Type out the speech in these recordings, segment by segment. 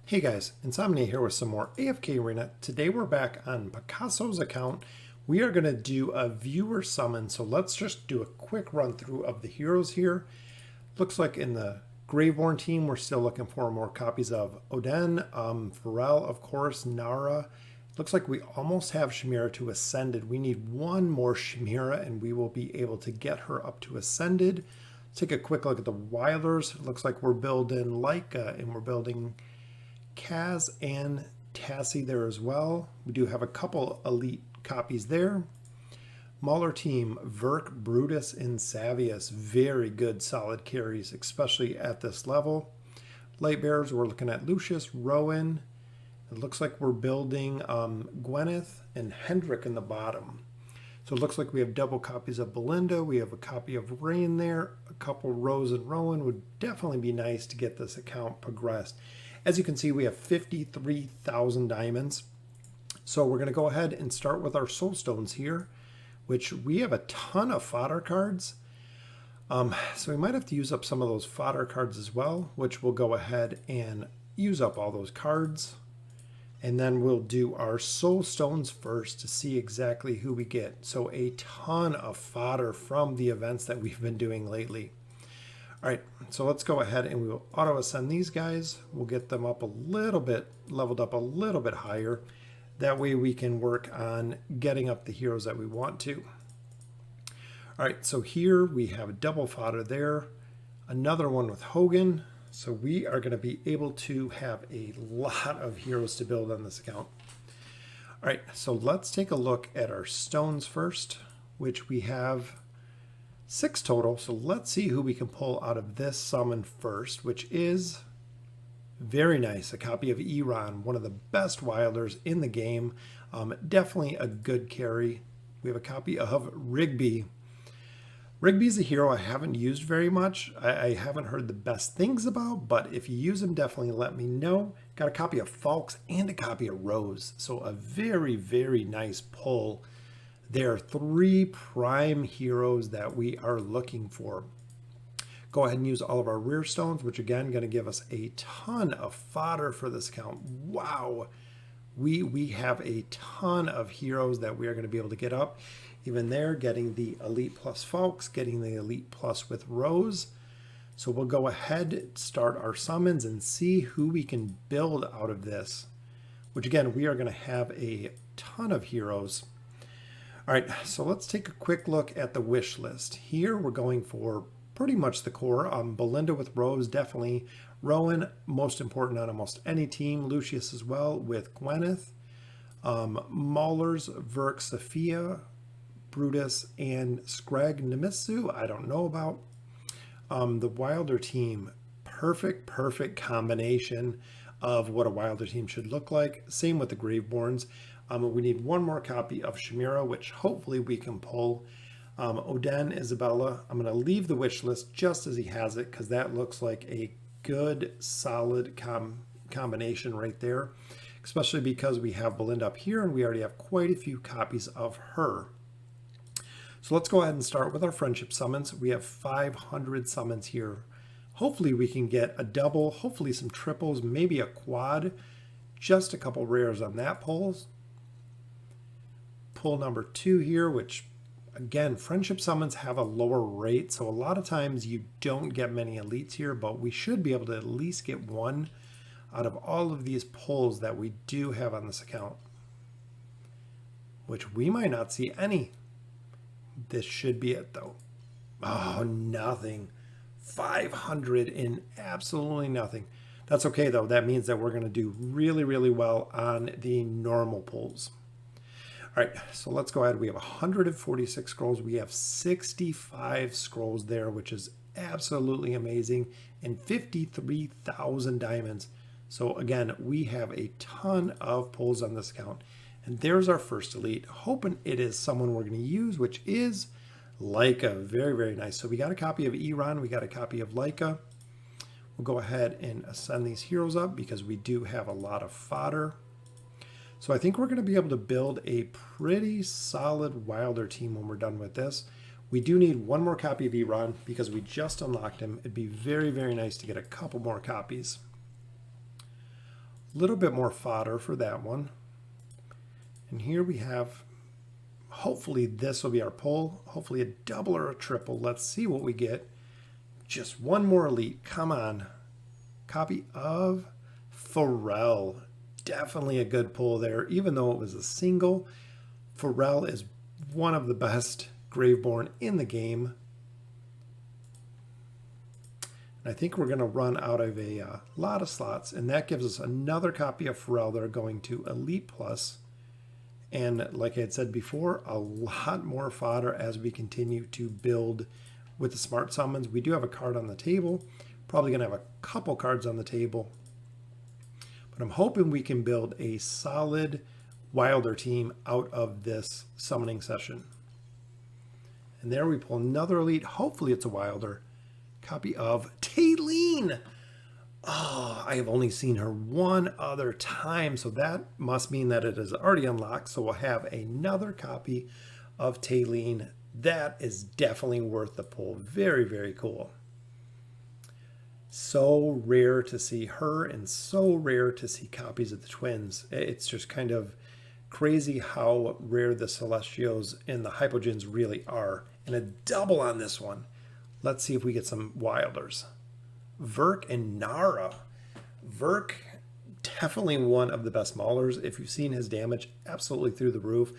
Hey guys, Insomnia here with some more AFK Arena. Today we're back on Picasso's account. We are going to do a viewer summon, so let's just do a quick run through of the heroes here. Looks like in the Graveborn team we're still looking for more copies of Oden, Pharrell of course, Nara. Looks like we almost have Chimera to Ascended. We need one more Chimera and we will be able to get her up to Ascended. Take a quick look at the Wilders. It looks like we're building Leica and we're building Kaz and Tassie there as well. We do have a couple elite copies there. Mauler team, Verk, Brutus, and Savius. Very good solid carries, especially at this level. Light Bearers, we're looking at Lucius, Rowan. It looks like we're building Gwyneth and Hendrik in the bottom. So it looks like we have double copies of Belinda. We have a copy of Rain there. A couple Rose and Rowan would definitely be nice to get this account progressed. As you can see, we have 53,000 diamonds. So we're going to go ahead and start with our soul stones here, which we have a ton of fodder cards. So we might have to use up some of those fodder cards as well, which we'll go ahead and use up all those cards. And then we'll do our soul stones first to see exactly who we get. So a ton of fodder from the events that we've been doing lately. All right, so let's go ahead and we will auto ascend these guys. We'll get them up a little bit, leveled up a little bit higher. That way we can work on getting up the heroes that we want to. All right, so here we have a double fodder there. Another one with Hogan. So we are going to be able to have a lot of heroes to build on this account. All right, so let's take a look at our stones first, which we have 6 total. So let's see who we can pull out of this summon first, which is very nice. A copy of Eron, one of the best wilders in the game. Definitely a good carry. We have a copy of Rigby. Rigby's a hero I haven't used very much. I haven't heard the best things about, but if you use him, definitely let me know. Got a copy of Falks and a copy of Rose. So a very, very nice pull. There are 3 prime heroes that we are looking for. Go ahead and use all of our rear stones, which again, going to give us a ton of fodder for this account. Wow. We have a ton of heroes that we are going to be able to get up. Even there, getting the Elite plus Falks, getting the Elite plus with Rose. So we'll go ahead, start our summons, and see who we can build out of this. Which again, we are going to have a ton of heroes. All right, so let's take a quick look at the wish list. Here we're going for pretty much the core. Belinda with Rose, definitely. Rowan, most important on almost any team. Lucius as well with Gwyneth. Maulers, Verk, Sophia, Brutus, and Scrag Nemitsu, I don't know about. The Wilder team, perfect combination of what a Wilder team should look like. Same with the Graveborns. We need one more copy of Chimera, which hopefully we can pull. Oden, Isabella. I'm going to leave the wish list just as he has it because that looks like a good, solid combination right there, especially because we have Belinda up here and we already have quite a few copies of her. So let's go ahead and start with our friendship summons. We have 500 summons here. Hopefully we can get a double, hopefully some triples, maybe a quad. Just a couple rares on that pull. Pull number 2 here, which again, friendship summons have a lower rate. So a lot of times you don't get many elites here, but we should be able to at least get one out of all of these pulls that we do have on this account. Which we might not see any. This should be it though. Oh, nothing. 500 in absolutely nothing. That's okay though. That means that we're going to do really, really well on the normal pulls. All right, so let's go ahead. We have 146 scrolls. We have 65 scrolls there, which is absolutely amazing, and 53,000 diamonds. So again, we have a ton of pulls on this account. And there's our first elite, hoping it is someone we're going to use, which is Leica. Very, very nice. So we got a copy of Eron. We got a copy of Leica. We'll go ahead and ascend these heroes up because we do have a lot of fodder. So I think we're going to be able to build a pretty solid Wilder team when we're done with this. We do need one more copy of Eron because we just unlocked him. It'd be very, very nice to get a couple more copies. A little bit more fodder for that one. And here we have, hopefully this will be our pull. Hopefully a double or a triple. Let's see what we get. Just one more elite. Come on. Copy of Pharrell. Definitely a good pull there. Even though it was a single, Pharrell is one of the best Graveborn in the game. I think we're going to run out of a lot of slots, and that gives us another copy of Pharrell that are going to Elite Plus. And like I had said before, a lot more fodder as we continue to build with the smart summons. We do have a card on the table, probably going to have a couple cards on the table, but I'm hoping we can build a solid Wilder team out of this summoning session. And there we pull another elite. Hopefully it's a Wilder. Copy of Taylene. Oh, I have only seen her one other time, so that must mean that it is already unlocked. So we'll have another copy of Taylene. That is definitely worth the pull. Very, very cool. So rare to see her and so rare to see copies of the twins. It's just kind of crazy how rare the Celestials and the Hypogeans really are. And a double on this one. Let's see if we get some Wilders. Verk and Nara. Verk, definitely one of the best maulers. If you've seen his damage, absolutely through the roof.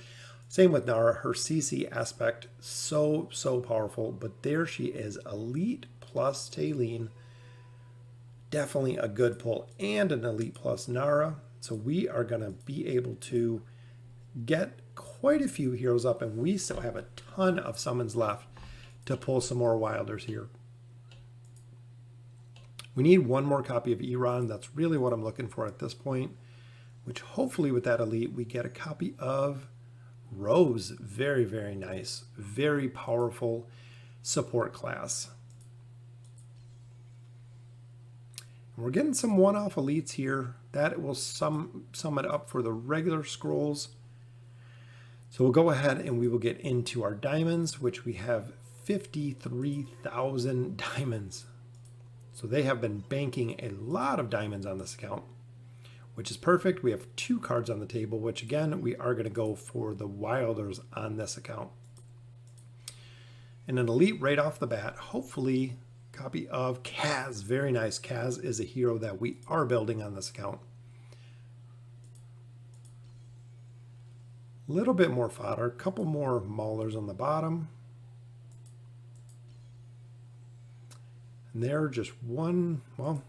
Same with Nara. Her CC aspect, so powerful. But there she is, Elite plus Taylene. Definitely a good pull and an Elite plus Nara. So we are going to be able to get quite a few heroes up, and we still have a ton of summons left to pull some more Wilders here. We need one more copy of Iran. That's really what I'm looking for at this point, which hopefully with that elite, we get a copy of Rose. Very, very nice. Very powerful support class. And we're getting some one-off elites here. That will sum it up for the regular scrolls. So we'll go ahead and we will get into our diamonds, which we have 53,000 diamonds. So they have been banking a lot of diamonds on this account, which is perfect. We have 2 cards on the table, which again, we are going to go for the Wilders on this account. And an elite right off the bat, hopefully copy of Kaz. Very nice. Kaz is a hero that we are building on this account. A little bit more fodder, a couple more maulers on the bottom. And there, just one, well,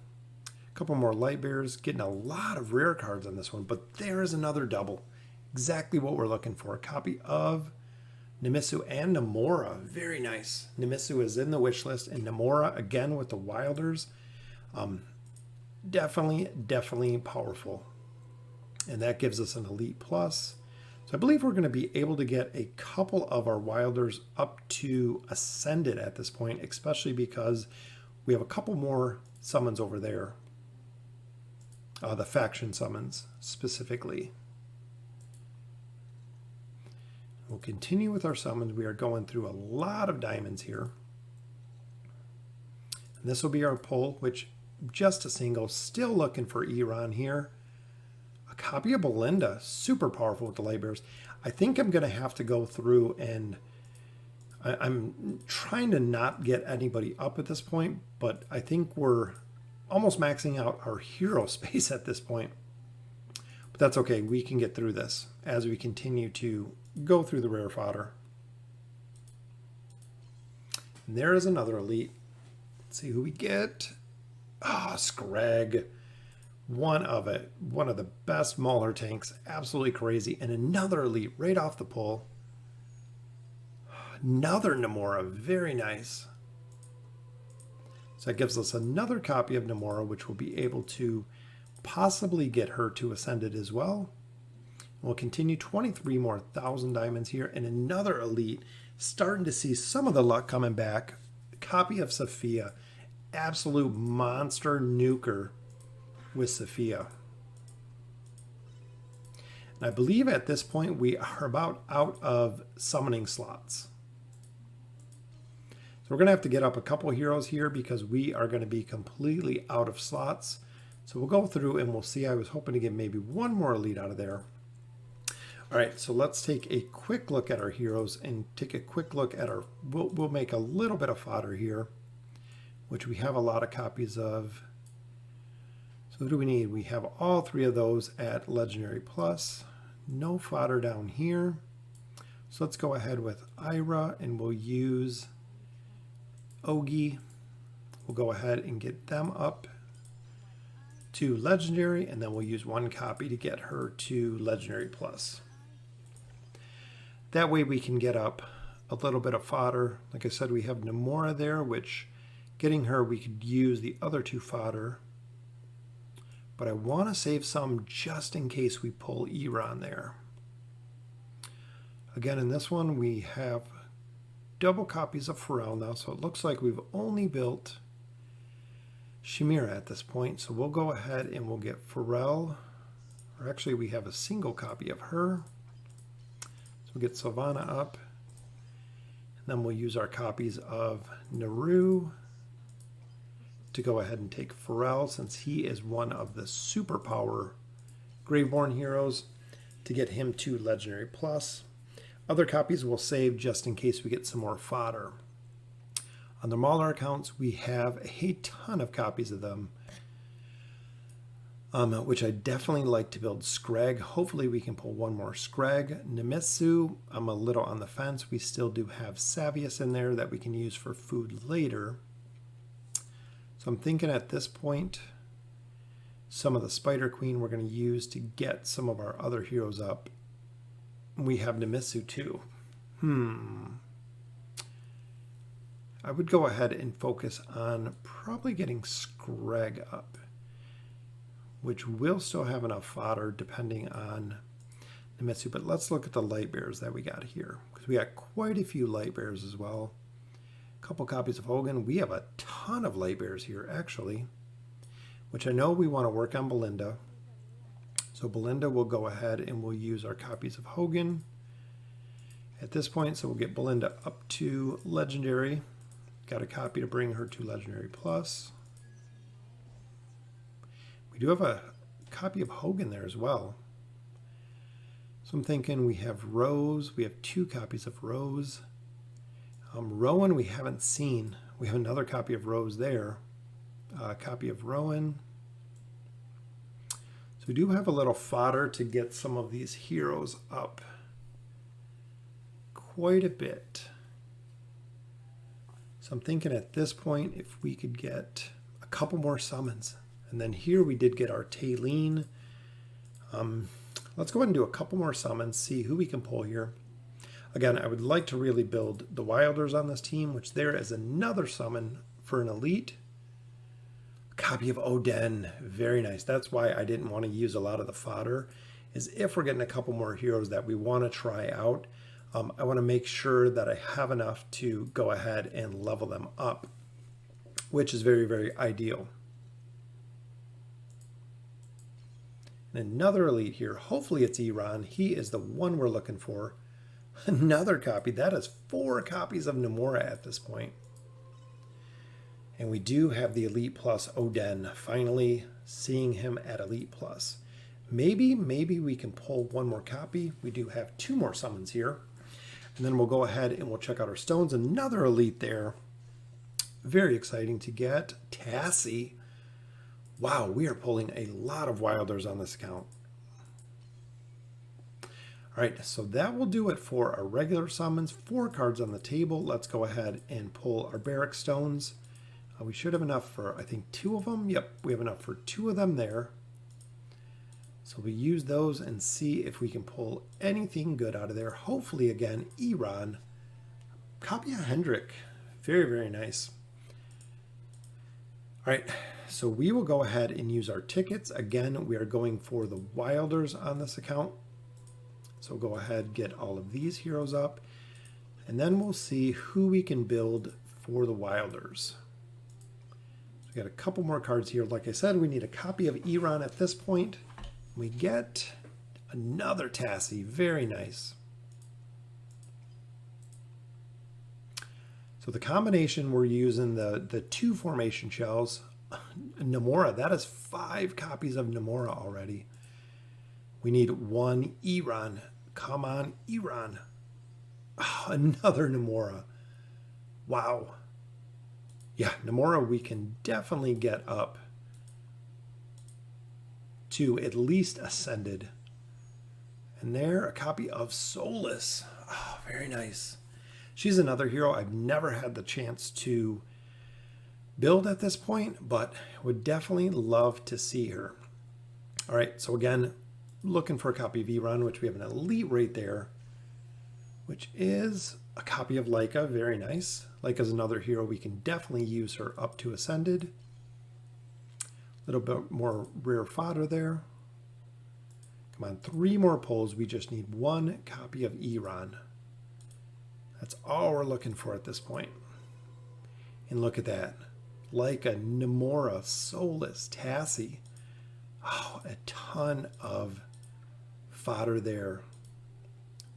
a couple more light bears. Getting a lot of rare cards on this one, but there is another double. Exactly what we're looking for. A copy of Nimisu and Namora. Very nice. Nimisu is in the wish list, and Namora, again, with the Wilders. Definitely powerful. And that gives us an Elite Plus. So I believe we're going to be able to get a couple of our Wilders up to Ascended at this point, especially because we have a couple more summons over there. The faction summons specifically. We'll continue with our summons. We are going through a lot of diamonds here. And this will be our pull, which just a single. Still looking for Iran here. A copy of Belinda. Super powerful with the light bears. I think I'm going to have to go through and I'm trying to not get anybody up at this point, but I think we're almost maxing out our hero space at this point. But that's okay. We can get through this as we continue to go through the rare fodder. And there is another elite. Let's see who we get. Scrag. One of the best Mauler tanks. Absolutely crazy. And another elite right off the pull. Another Namora. Very nice. So that gives us another copy of Namora, which will be able to possibly get her to Ascended as well. We'll continue 23 more thousand diamonds here, and another elite. Starting to see some of the luck coming back. Copy of Sophia. Absolute monster nuker with Sophia. And I believe at this point we are about out of summoning slots. So we're going to have to get up a couple heroes here because we are going to be completely out of slots. So we'll go through and we'll see. I was hoping to get maybe one more elite out of there. All right, so let's take a quick look at our heroes and take a quick look at our, we'll make a little bit of fodder here, which we have a lot of copies of. So what do we need? We have all 3 of those at Legendary Plus. No fodder down here. So let's go ahead with Ira and we'll use Ogi. We'll go ahead and get them up to Legendary, and then we'll use 1 copy to get her to Legendary Plus. That way we can get up a little bit of fodder. Like I said, we have Namora there, which getting her, we could use the other 2 fodder. But I want to save some just in case we pull Iran there. Again, in this one, we have double copies of Pharrell now, so it looks like we've only built Chimera at this point. So we'll go ahead and we'll get Pharrell, or actually we have a single copy of her. So we'll get Sylvana up, and then we'll use our copies of Naru to go ahead and take Pharrell, since he is one of the superpower Graveborn heroes, to get him to Legendary Plus. Other copies we'll save just in case we get some more fodder. On the Mauler accounts, we have a ton of copies of them, which I definitely like to build Scrag. Hopefully we can pull one more Scrag. Nemitsu, I'm a little on the fence. We still do have Savius in there that we can use for food later. So I'm thinking at this point, some of the Spider Queen we're going to use to get some of our other heroes up. We have Nemitsu too. I would go ahead and focus on probably getting Scrag up, which will still have enough fodder depending on Nemitsu. But let's look at the light bears that we got here, because we got quite a few light bears as well. A couple copies of Hogan. We have a ton of light bears here actually, which I know we want to work on Belinda. So Belinda will go ahead and we'll use our copies of Hogan at this point. So we'll get Belinda up to Legendary. Got a copy to bring her to Legendary Plus. We do have a copy of Hogan there as well. So I'm thinking we have Rose. We have 2 copies of Rose. Rowan we haven't seen. We have another copy of Rose there. A copy of Rowan. So we do have a little fodder to get some of these heroes up quite a bit. So I'm thinking at this point, if we could get a couple more summons. And then here we did get our Taylene. Let's go ahead and do a couple more summons, see who we can pull here. Again, I would like to really build the Wilders on this team, which there is another summon for an elite. A copy of Oden, very nice. That's why I didn't want to use a lot of the fodder, is if we're getting a couple more heroes that we want to try out, I want to make sure that I have enough to go ahead and level them up, which is very, very ideal. And another elite here. Hopefully it's Iran. He is the one we're looking for. Another copy. That is 4 copies of Namora at this point. And we do have the Elite Plus Oden. Finally seeing him at Elite Plus. Maybe we can pull one more copy. We do have 2 more summons here. And then we'll go ahead and we'll check out our stones. Another elite there. Very exciting to get. Tassie. Wow, we are pulling a lot of Wilders on this account. All right, so that will do it for our regular summons. 4 cards on the table. Let's go ahead and pull our Barrack Stones. We should have enough for, I think, 2 of them. Yep, we have enough for 2 of them there. So we use those and see if we can pull anything good out of there. Hopefully, again, Iran. Copy of Hendrik. Very, very nice. All right, so we will go ahead and use our tickets. Again, we are going for the Wilders on this account. So go ahead, get all of these heroes up, and then we'll see who we can build for the Wilders. So we got a couple more cards here. Like I said, we need a copy of Iran at this point. We get another Tassie. Very nice. So the combination, we're using the 2 formation shells Namora. That is 5 copies of Namora already. We need 1 Iran. Come on, Iran. Oh, another Namora. Wow. Yeah, Namora we can definitely get up to at least Ascended. And there, a copy of Solus. Oh, very nice. She's another hero I've never had the chance to build at this point, but would definitely love to see her. All right, so again, looking for a copy of Iran, which we have an elite right there, which is a copy of Leica. Very nice. Leica's another hero. We can definitely use her up to Ascended. A little bit more rare fodder there. Come on, 3 more pulls. We just need 1 copy of Iran. That's all we're looking for at this point. And look at that. Leica, Namora, Solus, Tassie. Oh, a ton of fodder there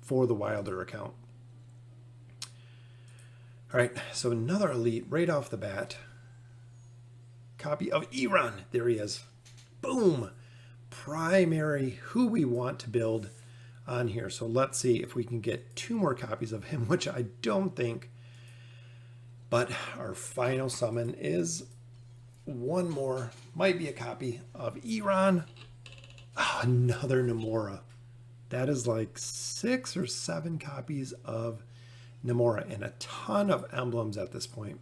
for the Wilder account. All right, so another elite right off the bat. Copy of Iran. There he is. Boom. Primary who we want to build on here. So let's see if we can get 2 more copies of him, which I don't think. But our final summon is 1 more. Might be a copy of Iran. Oh, another Namora. That is like 6 or 7 copies of Namora and a ton of emblems at this point.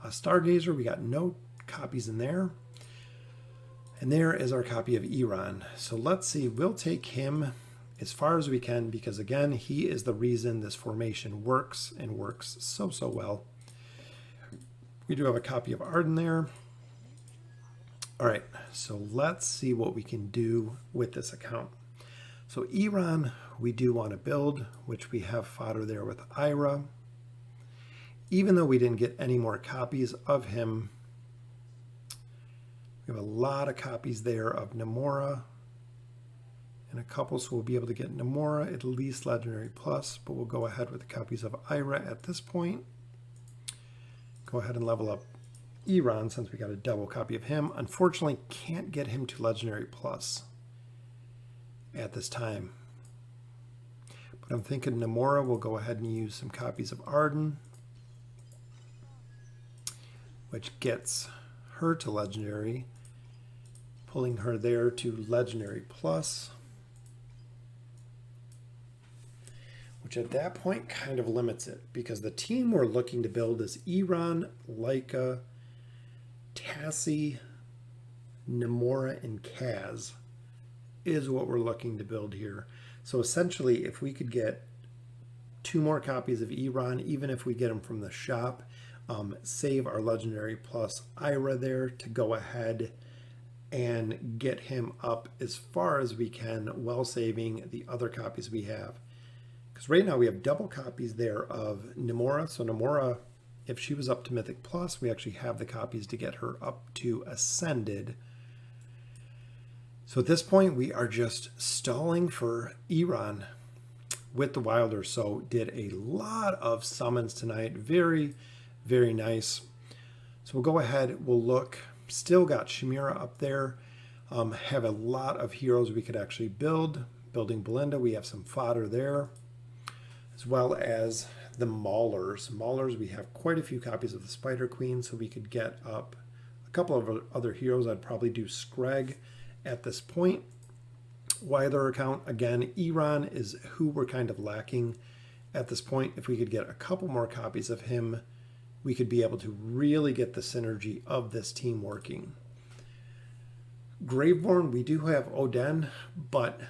Stargazer, we got no copies in there. And there is our copy of Iran. So let's see, we'll take him as far as we can because again, he is the reason this formation works and works so well. We do have a copy of Arden there. All right, so let's see what we can do with this account. So Iran, we do want to build, which we have fodder there with Ira. Even though we didn't get any more copies of him, we have a lot of copies there of Namora and a couple, so we'll be able to get Namora at least Legendary Plus, but we'll go ahead with the copies of Ira at this point. Go ahead and level up Iran since we got a double copy of him. Unfortunately, can't get him to Legendary Plus at this time. But I'm thinking Namora will go ahead and use some copies of Arden, which gets her to Legendary, pulling her there to Legendary Plus, which at that point kind of limits it because the team we're looking to build is Iran, Leica, Tassie, Namora, and Kaz is what we're looking to build here. So essentially, if we could get 2 more copies of Iran, even if we get them from the shop, save our Legendary Plus Ira there to go ahead and get him up as far as we can while saving the other copies we have. Because right now we have double copies there of Namora. So Namora, if she was up to Mythic Plus, we actually have the copies to get her up to Ascended. So at this point, we are just stalling for Iran with the Wilder. So did a lot of summons tonight. Very, very nice. So we'll go ahead, we'll look. Still got Shamira up there. Have a lot of heroes we could actually build. Building Belinda, we have some fodder there, as well as the Maulers. Maulers, we have quite a few copies of the Spider Queen, so we could get up a couple of other heroes. I'd probably do Scrag at this point. Wilder account, again, Iran is who we're kind of lacking at this point. If we could get a couple more copies of him, we could be able to really get the synergy of this team working. Graveborn, we do have Oden, but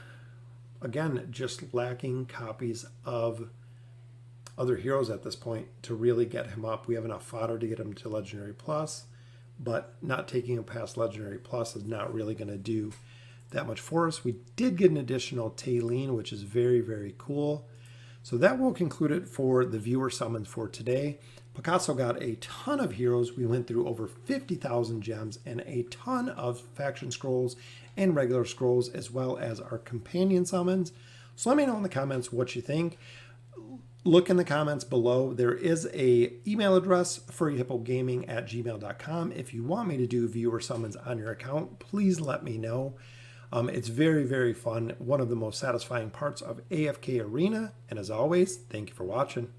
again, just lacking copies of other heroes at this point to really get him up. We have enough fodder to get him to Legendary Plus, but not taking him past Legendary Plus is not really going to do that much for us. We did get an additional Taylene, which is very, very cool. So that will conclude it for the viewer summons for today. Picasso got a ton of heroes. We went through over 50,000 gems and a ton of faction scrolls and regular scrolls, as well as our companion summons. So let me know in the comments what you think. Look in the comments below. There is a email address, furryhippogaming@gmail.com. If you want me to do viewer summons on your account, please let me know. It's very, very fun. One of the most satisfying parts of AFK Arena. And as always, thank you for watching.